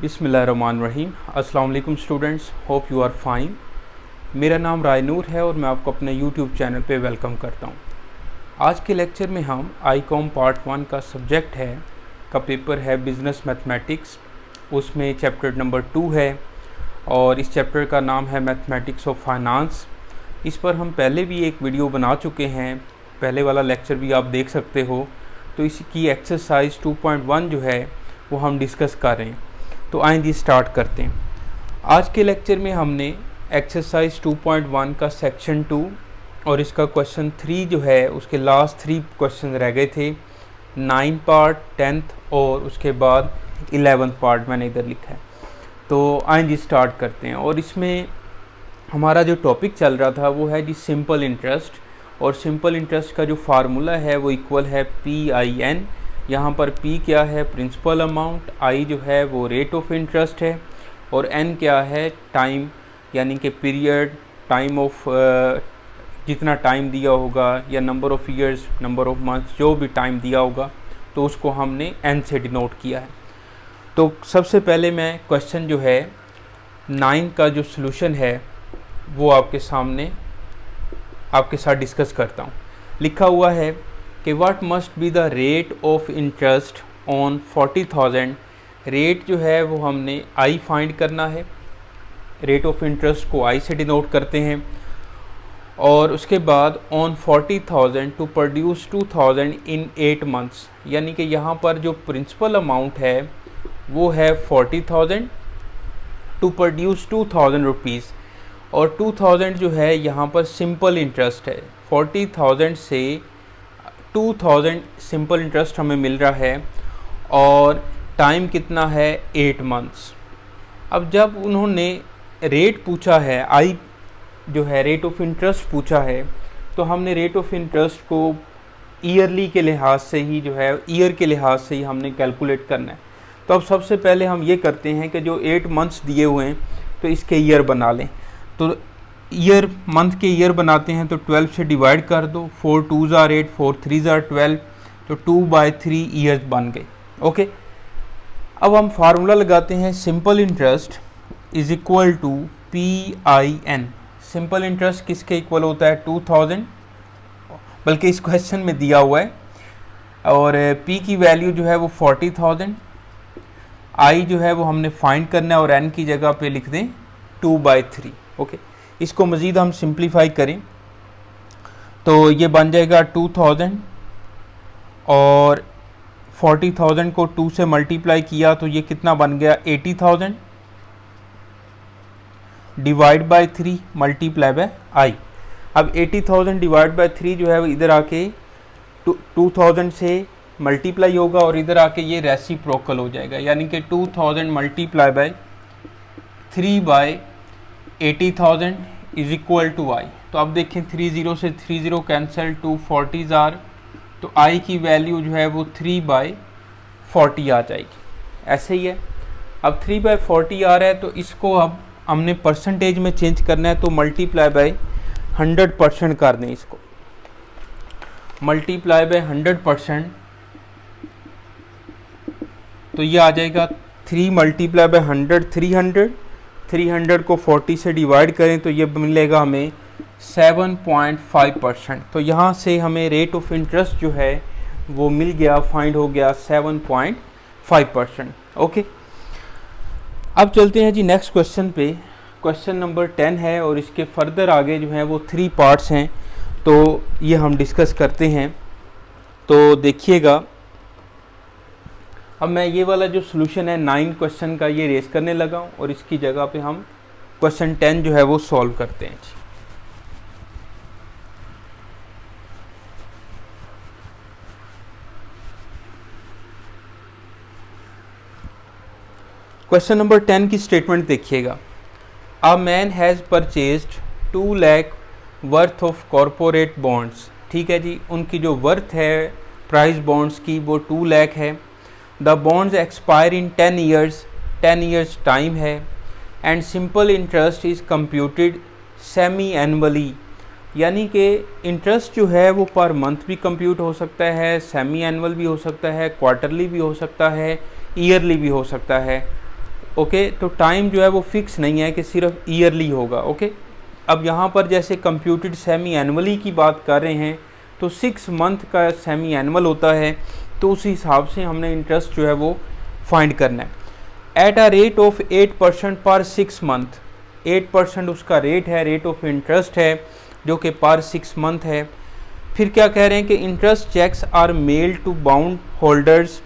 बिस्मिल्लाहिर्रहमानिर्रहीम। अस्सलाम वालेकुम students, hope you are fine. मेरा नाम रायनूर है और मैं आपको अपने यूट्यूब चैनल पे वेलकम करता हूँ। आज के लेक्चर में हम आईकॉम पार्ट 1 का सब्जेक्ट है का पेपर है बिज़नेस मैथमेटिक्स। उसमें चैप्टर नंबर 2 है और इस चैप्टर का नाम है मैथमेटिक्स ऑफ फाइनेंस। इस पर हम पहले भी एक वीडियो बना चुके हैं, पहले वाला लेक्चर भी आप देख सकते हो। तो इसकी एक्सरसाइज 2.1 जो है वो हम डिस्कस कर रहे हैं। तो आइए स्टार्ट करते हैं। आज के लेक्चर में हमने एक्सरसाइज 2.1 का सेक्शन 2 और इसका क्वेश्चन 3 जो है उसके लास्ट 3 क्वेश्चन रह गए थे। 9 पार्ट, 10th और उसके बाद 11th पार्ट मैंने इधर लिखा है। तो आइए स्टार्ट करते हैं। और इसमें हमारा जो टॉपिक चल रहा था वो है जी सिंपल इंटरेस्ट। और सिंपल इंटरेस्ट का जो फार्मूला है वो इक्वल है PIN। यहाँ पर P क्या है, प्रिंसिपल अमाउंट, I जो है वो रेट ऑफ इंटरेस्ट है और N क्या है, टाइम यानी कि पीरियड, टाइम ऑफ जितना टाइम दिया होगा या number of years, number of months, जो भी टाइम दिया होगा तो उसको हमने N से डिनोट किया है। तो सबसे पहले मैं क्वेश्चन जो है 9 का जो सॉल्यूशन है वो आपके साथ डिस्कस करता हूँ। लिखा हुआ है कि what must be the rate of interest on 40,000। Rate जो है वो हमने आई फाइंड करना है। रेट ऑफ इंटरेस्ट को आई से डिनोट करते हैं। और उसके बाद on 40,000 to produce 2,000 in 8 months, यानी कि यहाँ पर जो प्रिंसिपल अमाउंट है वो है 40,000 टू प्रोड्यूस 2,000 रुपीज़ और 2,000 जो है यहाँ पर सिंपल इंटरेस्ट है। 40,000 से 2,000 सिंपल इंटरेस्ट हमें मिल रहा है और टाइम कितना है 8 मंथ्स। अब जब उन्होंने रेट पूछा है, आई जो है रेट ऑफ इंटरेस्ट पूछा है, तो हमने रेट ऑफ इंटरेस्ट को ईयरली के लिहाज से ही जो है ईयर के लिहाज से ही हमने कैलकुलेट करना है। तो अब सबसे पहले हम ये करते हैं कि जो 8 मंथ्स दिए हुए हैं तो इसके ईयर बना लें। तो ईयर, मंथ के ईयर बनाते हैं तो 12 से डिवाइड कर दो। 4 2s are 8, 4 3s are 12, तो 2/3 ईयर्स बन गए। ओके, अब हम फार्मूला लगाते हैं। Simple interest is equal to PIN। Simple interest किसके इक्वल होता है, 2,000, बल्कि इस क्वेश्चन में दिया हुआ है। और P की वैल्यू जो है वो 40,000, I जो है वो हमने फाइंड करना है और N की जगह पे लिख दें 2/3। ओके, इसको मज़ीद हम सिंप्लीफाई करें तो ये बन जाएगा 2,000 और 40,000 को 2 से मल्टीप्लाई किया तो ये कितना बन गया 80,000 divide by 3 multiply by I। अब 80,000 डिवाइड बाय 3 जो है वो इधर आके 2,000 से मल्टीप्लाई होगा और इधर आके ये रेसिप्रोकल हो जाएगा, यानी कि 2,000 multiply by 3/80,000 is equal to I। तो अब देखें 30 से 30 कैंसिल, 240 आर, तो I की वैल्यू जो है वो 3/40 आ जाएगी। ऐसे ही है। अब 3/40 आ रहा है तो इसको अब हमने परसेंटेज में चेंज करना है, तो मल्टीप्लाई बाय 100% कर दें। इसको मल्टीप्लाई बाय 100% तो ये आ जाएगा 3 मल्टीप्लाई बाय 100 300, 300 को 40 से डिवाइड करें तो ये मिलेगा हमें 7.5%। तो यहाँ से हमें रेट ऑफ इंटरेस्ट जो है वो मिल गया, फाइंड हो गया 7.5%। ओके, अब चलते हैं जी नेक्स्ट क्वेश्चन पे। क्वेश्चन नंबर 10 है और इसके फर्दर आगे जो है वो 3 पार्ट्स हैं, तो ये हम डिस्कस करते हैं। तो देखिएगा, अब मैं ये वाला जो सॉल्यूशन है 9 क्वेश्चन का ये रेस करने लगा हूँ और इसकी जगह पे हम क्वेश्चन 10 जो है वो सॉल्व करते हैं। क्वेश्चन नंबर 10 की स्टेटमेंट देखिएगा। A man has purchased 2 lakh worth of corporate bonds. ठीक है जी, उनकी जो वर्थ है प्राइस बॉन्ड्स की वो 2 लाख है। The bonds expire in 10 years, 10 years time है। And simple interest is computed semi annually, यानी कि इंटरेस्ट जो है वो पर मंथ भी कंप्यूट हो सकता है, सेमी एनुअल भी हो सकता है, क्वार्टरली भी हो सकता है, ईयरली भी हो सकता है। ओके। तो टाइम जो है वो फिक्स नहीं है कि सिर्फ ईयरली होगा। ओके, अब यहाँ पर जैसे कंप्यूटेड सेमी एनुअली की बात कर रहे हैं तो 6 मंथ का सेमी एनुअल होता है, तो उस हिसाब से हमने इंटरेस्ट जो है वो फाइंड करना है। एट अ रेट ऑफ 8% पर 6 मंथ, 8% उसका रेट है, रेट ऑफ इंटरेस्ट है जो कि पर 6 मंथ है। फिर क्या कह रहे हैं कि interest cheques are mailed to bond holders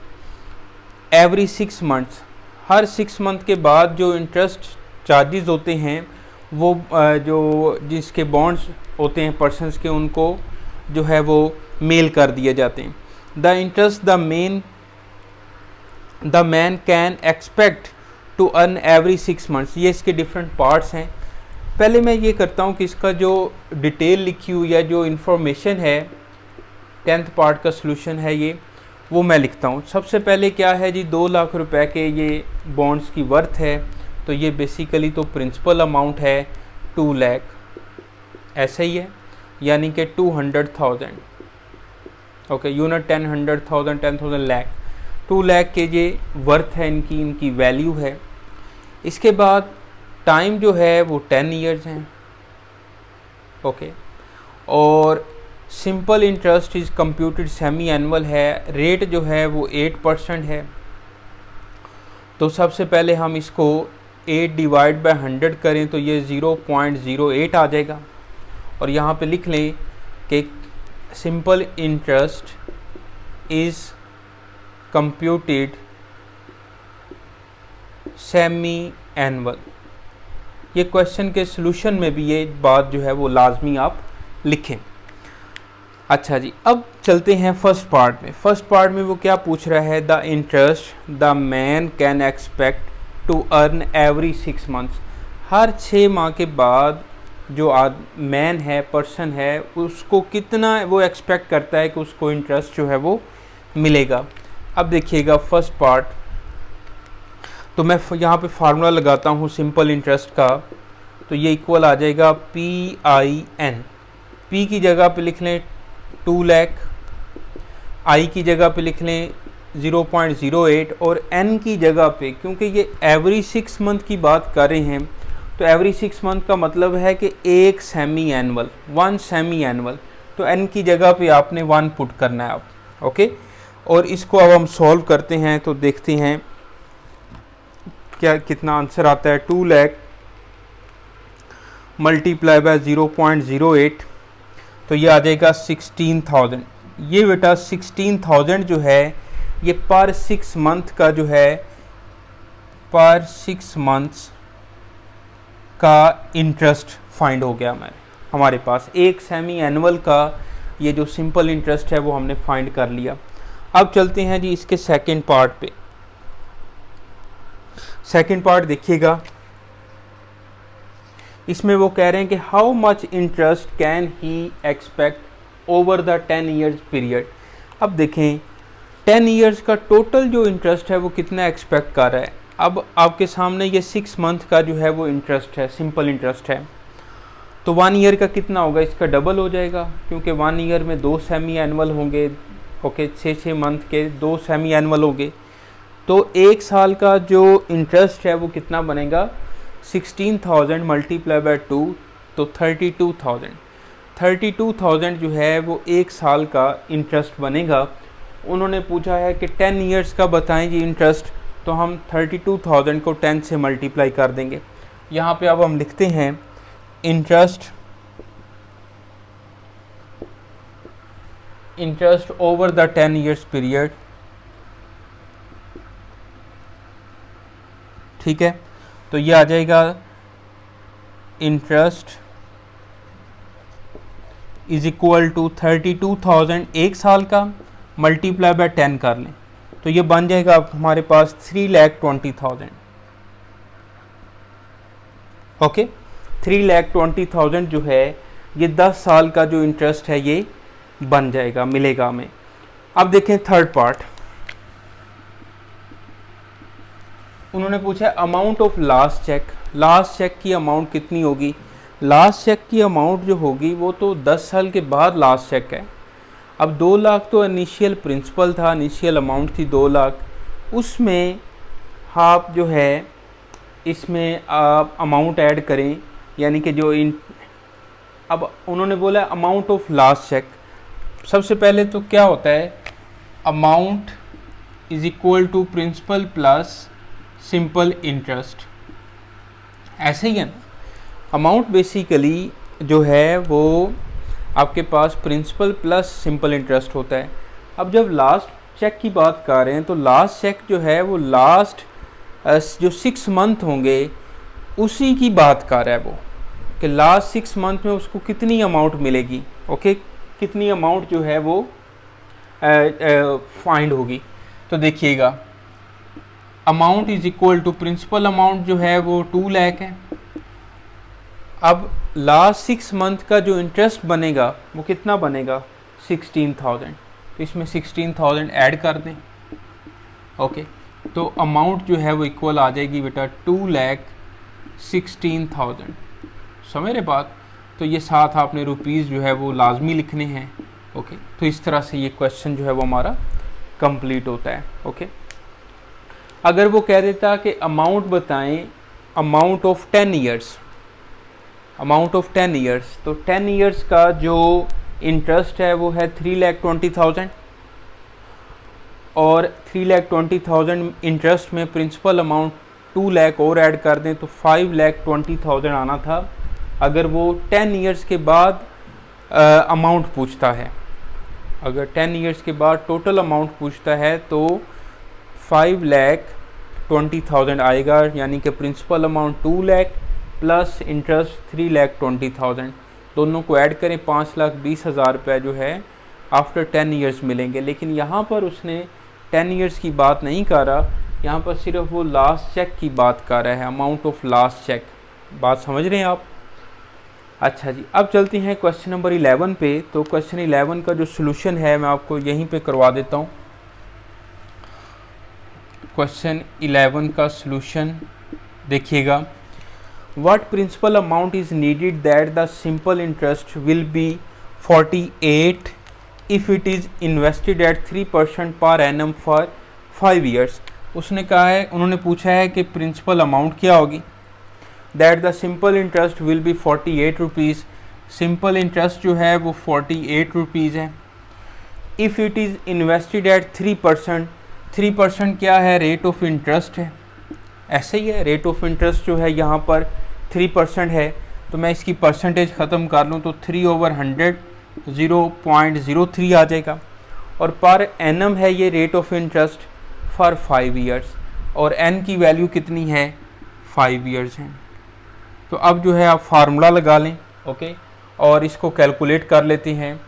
every 6 months, हर 6 मंथ के बाद जो इंटरेस्ट चार्जेस होते हैं वो जो जिसके बॉन्ड्स होते हैं पर्सनस के, उनको जो है वो मेल कर दिए जाते हैं। The interest the man can expect to earn every 6 months, ये इसके डिफरेंट पार्ट्स हैं। पहले मैं ये करता हूँ कि इसका जो डिटेल लिखी हुई या जो इन्फॉर्मेशन है 10th पार्ट का सॉल्यूशन है ये, वो मैं लिखता हूँ। सबसे पहले क्या है जी, 2 लाख रुपए के ये बॉन्ड्स की वर्थ है, तो ये बेसिकली तो प्रिंसिपल अमाउंट है 2 लाख, ऐसे ही है, यानी कि 200,000। ओके, यूनिट 10, 100,000, 10,000 लाख, 2 लाख के ये वर्थ है, इनकी वैल्यू है। इसके बाद टाइम जो है वो 10 ईयर्स हैं। ओके, और simple interest is computed semi annual है, रेट जो है वो 8% है। तो सबसे पहले हम इसको 8 डिवाइड बाय 100 करें तो ये 0.08 आ जाएगा, और यहाँ पे लिख लें कि simple interest is computed semi annual. ये क्वेश्चन के सॉल्यूशन में भी ये बात जो है वो लाजमी आप लिखें। अच्छा जी, अब चलते हैं फर्स्ट पार्ट में। फर्स्ट पार्ट में वो क्या पूछ रहा है, the interest the man can expect to earn every 6 months, हर 6 माह के बाद जो मैन है, पर्सन है, उसको कितना वो एक्सपेक्ट करता है कि उसको इंटरेस्ट जो है वो मिलेगा। अब देखिएगा फर्स्ट पार्ट, तो मैं यहाँ पे फार्मूला लगाता हूँ सिंपल इंटरेस्ट का, तो ये इक्वल आ जाएगा PIN। P की जगह पे लिख लें 2 लाख, I की जगह पे लिख लें 0.08, और N की जगह पे, क्योंकि ये एवरी 6 मंथ की बात कर रहे हैं, तो एवरी 6 मंथ का मतलब है कि एक सेमी एनुअल, 1 सेमी एनुअल, तो N की जगह पे आपने 1 पुट करना है आप। ओके, और इसको अब हम सॉल्व करते हैं तो देखते हैं क्या कितना आंसर आता है। 2 लाख मल्टीप्लाई बाय 0.08, तो ये आ जाएगा 16,000। ये बेटा 16,000 जो है ये पर 6 मंथ का जो है, पर 6 मंथ्स का इंटरेस्ट फाइंड हो गया हमारे पास। एक सेमी एनुअल का ये जो सिंपल इंटरेस्ट है वो हमने फाइंड कर लिया। अब चलते हैं जी इसके सेकंड पार्ट पे। सेकंड पार्ट देखिएगा, इसमें वो कह रहे हैं कि how much interest can he expect over the 10 years period. अब देखें 10 ईयर्स का टोटल जो इंटरेस्ट है वो कितना एक्सपेक्ट कर रहा है। अब आपके सामने ये 6 मंथ का जो है वो इंटरेस्ट है, सिंपल इंटरेस्ट है, तो 1 ईयर का कितना होगा, इसका डबल हो जाएगा, क्योंकि 1 ईयर में 2 सेमी एनुअल होंगे। ओके, 6 मंथ के 2 सेमी एनुअल होंगे, तो 1 साल का जो इंटरेस्ट है वो कितना बनेगा, 16,000 मल्टीप्लाई बाय 2, तो 32,000। 32,000 जो है वो 1 साल का इंटरेस्ट बनेगा। उन्होंने पूछा है कि 10 ईयर्स का बताएं जी इंटरेस्ट, तो हम 32,000 को 10 से मल्टीप्लाई कर देंगे। यहाँ पे अब हम लिखते हैं interest over the 10 years period, ठीक है। तो ये आ जाएगा इंटरेस्ट इज इक्वल टू 32,000 1 साल का, मल्टीप्लाई बाय 10 कर लें, तो ये बन जाएगा हमारे पास 3,20,000। ओके, 3,20,000 जो है ये 10 साल का जो इंटरेस्ट है ये बन जाएगा, मिलेगा हमें। अब देखें थर्ड पार्ट, उन्होंने पूछा amount of last cheque. Last cheque की अमाउंट कितनी होगी। लास्ट चेक की अमाउंट जो होगी वो तो 10 साल के बाद लास्ट चेक है। अब 2 लाख तो इनिशियल प्रिंसिपल था, इनिशियल अमाउंट थी 2 लाख, उसमें आप जो है इसमें आप अमाउंट ऐड करें, यानी कि जो अब उन्होंने बोला अमाउंट ऑफ लास्ट चेक। सबसे पहले तो क्या होता है, amount is equal to principal plus simple interest, ऐसे ही है ना। अमाउंट बेसिकली जो है वो आपके पास प्रिंसिपल प्लस सिंपल इंटरेस्ट होता है। अब जब लास्ट चेक की बात कर रहे हैं तो लास्ट चेक जो है वो लास्ट जो 6 मंथ होंगे उसी की बात कर रहा है वो, कि लास्ट 6 मंथ में उसको कितनी अमाउंट मिलेगी, ओके, कितनी अमाउंट जो है वो फाइंड होगी। तो देखिएगा, amount is equal to principal amount जो है वो 2 लाख है। अब लास्ट 6 मंथ का जो इंटरेस्ट बनेगा वो कितना बनेगा, 16,000। तो इसमें 16,000 ऐड कर दें, ओके। तो अमाउंट जो है वो इक्वल आ जाएगी बेटा 2,16,000। समझ रहे बात। तो ये साथ आपने रुपीज़ जो है वो लाजमी लिखने हैं, ओके। तो इस तरह से ये क्वेश्चन जो है वो हमारा कंप्लीट होता है, ओके। अगर वो कह देता कि अमाउंट बताएं, amount of 10 years, amount of 10 years, तो 10 ईयर्स का जो इंटरेस्ट है वो है 3,20,000 और 3,20,000 इंटरेस्ट में प्रिंसिपल अमाउंट 2 लाख और ऐड कर दें तो 5,20,000 आना था। अगर वो 10 ईयर्स के बाद अमाउंट पूछता है, अगर 10 ईयर्स के बाद टोटल अमाउंट पूछता है तो 5,20,000 आएगा, यानी कि principal amount 2 lakh plus interest 3,20,000, दोनों को ऐड करें 5,20,000 रुपये जो है आफ्टर 10 ईयर्स मिलेंगे। लेकिन यहाँ पर उसने 10 ईयर्स की बात नहीं कर रहा, यहाँ पर सिर्फ वो लास्ट चेक की बात कर रहा है, अमाउंट ऑफ लास्ट चेक। बात समझ रहे हैं आप। अच्छा जी, अब चलते हैं क्वेश्चन नंबर 11 पे। तो क्वेश्चन 11 का जो सोल्यूशन है मैं आपको यहीं पे करवा देता हूँ। क्वेश्चन 11 का सोल्यूशन देखिएगा, what principal amount is needed that the simple interest will be 48 if it is invested at 3% per annum for 5 years. उसने कहा है, उन्होंने पूछा है कि प्रिंसिपल अमाउंट क्या होगी, that the simple interest will be 48 rupees. Simple interest जो है वो 48 रुपीज़ है। If it is invested at 3%, 3% क्या है, रेट ऑफ इंटरेस्ट है, ऐसे ही है। रेट ऑफ इंटरेस्ट जो है यहाँ पर 3% है, तो मैं इसकी परसेंटेज ख़त्म कर लूँ तो 3/100 0.03 आ जाएगा। और पर एनम है ये rate of interest for 5 years, और एन की वैल्यू कितनी है, 5 ईयर्स है। तो अब जो है आप फार्मूला लगा लें, ओके, और इसको कैलकुलेट कर लेते हैं।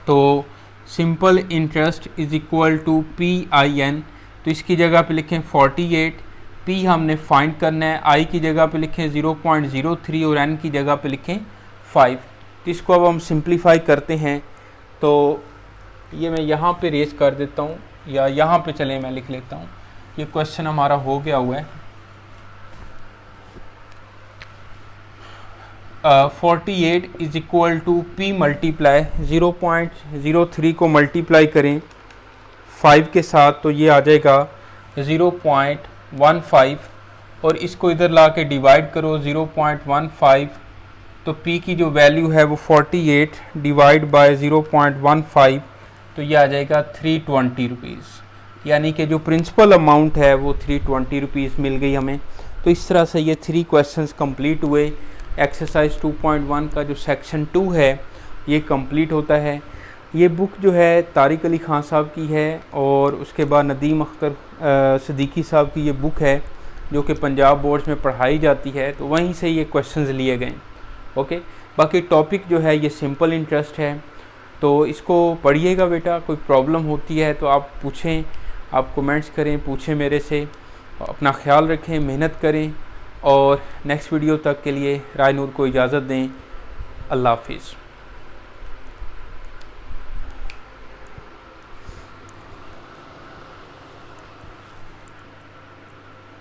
तो simple interest is equal to PIN, तो इसकी जगह पे लिखें 48, P हमने फाइंड करना है, I की जगह पे लिखें 0.03 और N की जगह पे लिखें 5। तो इसको अब हम सिंप्लीफाई करते हैं। तो ये मैं यहाँ पे रेस कर देता हूँ, या यहाँ पे चले मैं लिख लेता हूँ। ये क्वेश्चन हमारा हो गया हुआ है। 48 is equal to P multiply 0.03 को मल्टीप्लाई करें 5 के साथ, तो ये आ जाएगा 0.15, और इसको इधर ला के डिवाइड करो 0.15, तो P की जो वैल्यू है वो 48 डिवाइड बाय 0.15, तो ये आ जाएगा 320 रुपीज़। यानी कि जो प्रिंसिपल अमाउंट है वो 320 रुपीज़ मिल गई हमें। तो इस तरह से ये 3 क्वेश्चंस कंप्लीट हुए। एक्सरसाइज 2.1 का जो सेक्शन 2 है ये कंप्लीट होता है। ये बुक जो है तारिक अली ख़ान साहब की है, और उसके बाद नदीम अख्तर सिद्दीकी साहब की ये बुक है जो कि पंजाब बोर्ड्स में पढ़ाई जाती है, तो वहीं से ये क्वेश्चंस लिए गए, ओके। बाकी टॉपिक जो है ये सिंपल इंटरेस्ट है, तो इसको पढ़िएगा बेटा। कोई प्रॉब्लम होती है तो आप पूछें, आप कमेंट्स करें, पूछें मेरे से। अपना ख्याल रखें, मेहनत करें, और नेक्स्ट वीडियो तक के लिए राय नूर को इजाज़त दें। अल्लाह हाफिज़।